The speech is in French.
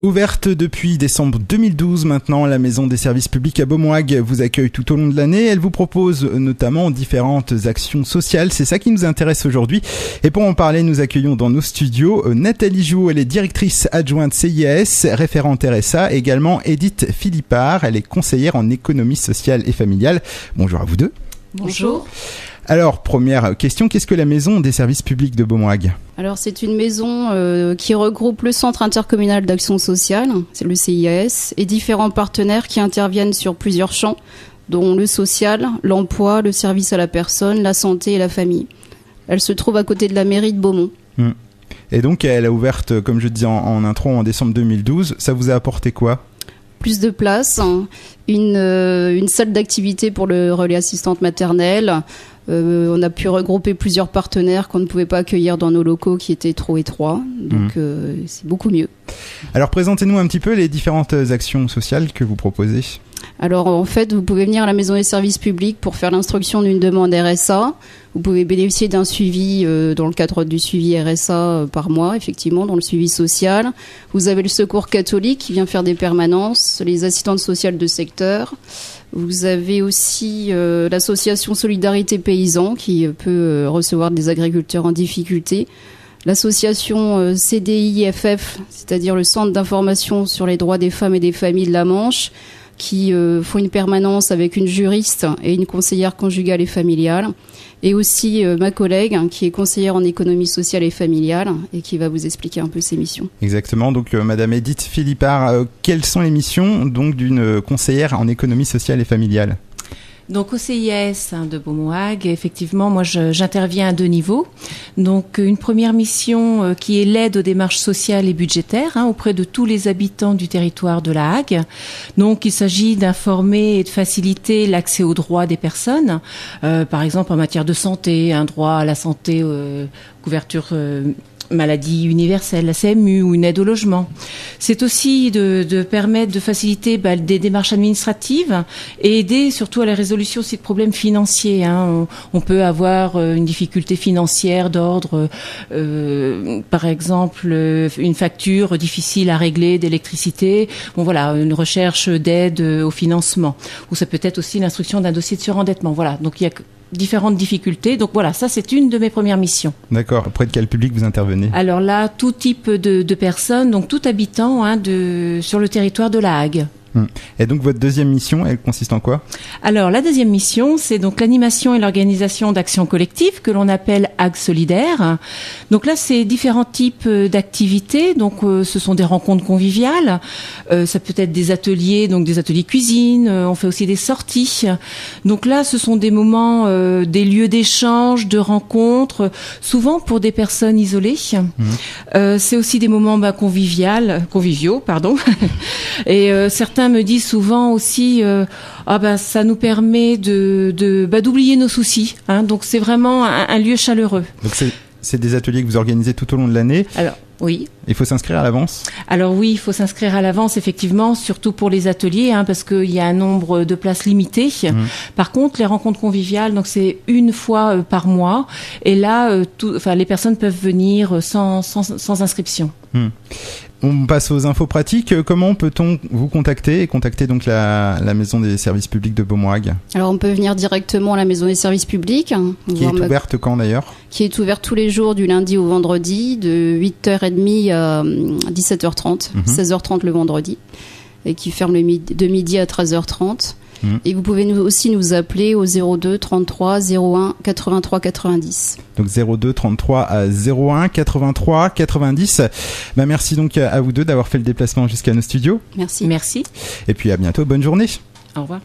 Ouverte depuis décembre 2012 maintenant, la Maison des services publics à Beaumoag vous accueille tout au long de l'année. Elle vous propose notamment différentes actions sociales. C'est ça qui nous intéresse aujourd'hui. Et pour en parler, nous accueillons dans nos studios Nathalie Jouot, elle est directrice adjointe CIAS, référente RSA. Également Edith Philippard, elle est conseillère en économie sociale et familiale. Bonjour à vous deux. Bonjour. Alors, première question, qu'est-ce que la Maison des services publics de Beaumoag ? Alors, c'est une maison qui regroupe le Centre intercommunal d'action sociale, c'est le CIAS, et différents partenaires qui interviennent sur plusieurs champs, dont le social, l'emploi, le service à la personne, la santé et la famille. Elle se trouve à côté de la mairie de Beaumont. Et donc, elle a ouverte, comme je disais en intro, en décembre 2012. Ça vous a apporté quoi ? Plus de place, une salle d'activité pour le relais assistante maternelle. On a pu regrouper plusieurs partenaires qu'on ne pouvait pas accueillir dans nos locaux qui étaient trop étroits. Donc c'est beaucoup mieux. Alors présentez-nous un petit peu les différentes actions sociales que vous proposez. Alors en fait, vous pouvez venir à la Maison des services publics pour faire l'instruction d'une demande RSA. Vous pouvez bénéficier d'un suivi dans le cadre du suivi RSA par mois, effectivement, dans le suivi social. Vous avez le Secours catholique qui vient faire des permanences, les assistantes sociales de secteur. Vous avez aussi l'association Solidarité Paysan qui peut recevoir des agriculteurs en difficulté. L'association CDIFF, c'est-à-dire le Centre d'information sur les droits des femmes et des familles de la Manche, qui font une permanence avec une juriste et une conseillère conjugale et familiale. Et aussi ma collègue qui est conseillère en économie sociale et familiale et qui va vous expliquer un peu ses missions. Exactement, donc Madame Edith Philippard, quelles sont les missions donc, d'une conseillère en économie sociale et familiale ? Donc au CIAS de Beaumoag, effectivement, moi j'interviens à 2 niveaux. Donc une première mission qui est l'aide aux démarches sociales et budgétaires auprès de tous les habitants du territoire de la Hague. Donc il s'agit d'informer et de faciliter l'accès aux droits des personnes, par exemple en matière de santé, un droit à la santé, couverture maladie universelle, la CMU ou une aide au logement. C'est aussi de permettre de faciliter des démarches administratives et aider surtout à la résolution aussi de problèmes financiers. On peut avoir une difficulté financière d'ordre, par exemple, une facture difficile à régler d'électricité. Bon voilà, une recherche d'aide au financement. Ou ça peut être aussi l'instruction d'un dossier de surendettement. Voilà, donc il y a différentes difficultés. Donc voilà, ça c'est une de mes premières missions. D'accord. Auprès de quel public vous intervenez ? Alors là, tout type de personnes, donc tout habitant sur le territoire de la Hague. Et donc votre deuxième mission, elle consiste en quoi ? Alors la deuxième mission, c'est donc l'animation et l'organisation d'actions collectives que l'on appelle Hague Solidaire. Donc là, c'est différents types d'activités. Donc ce sont des rencontres conviviales, ça peut être des ateliers, donc des ateliers cuisine. On fait aussi des sorties. Donc là, ce sont des moments, des lieux d'échange, de rencontres, souvent pour des personnes isolées. C'est aussi des moments conviviaux, pardon. Et certains me disent souvent aussi ça nous permet d'oublier nos soucis. Donc c'est vraiment un lieu chaleureux. Donc c'est des ateliers que vous organisez tout au long de l'année. Alors oui. Il faut s'inscrire à l'avance ? Alors oui, il faut s'inscrire à l'avance, effectivement, surtout pour les ateliers, parce qu'il y a un nombre de places limité. Par contre, les rencontres conviviales, donc c'est une fois par mois. Et là, les personnes peuvent venir sans inscription. On passe aux infos pratiques. Comment peut-on vous contacter et contacter donc la Maison des services publics de Beaumoag ? Alors on peut venir directement à la Maison des services publics. Qui est ouverte quand d'ailleurs ? Qui est ouverte tous les jours du lundi au vendredi de 8h30 à 17h30, 16h30 le vendredi, et qui ferme de midi à 13h30. Et vous pouvez aussi nous appeler au 02 33 01 83 90. Donc 02 33 01 83 90. Merci donc à vous deux d'avoir fait le déplacement jusqu'à nos studios. Merci. Merci. Et puis à bientôt, bonne journée. Au revoir.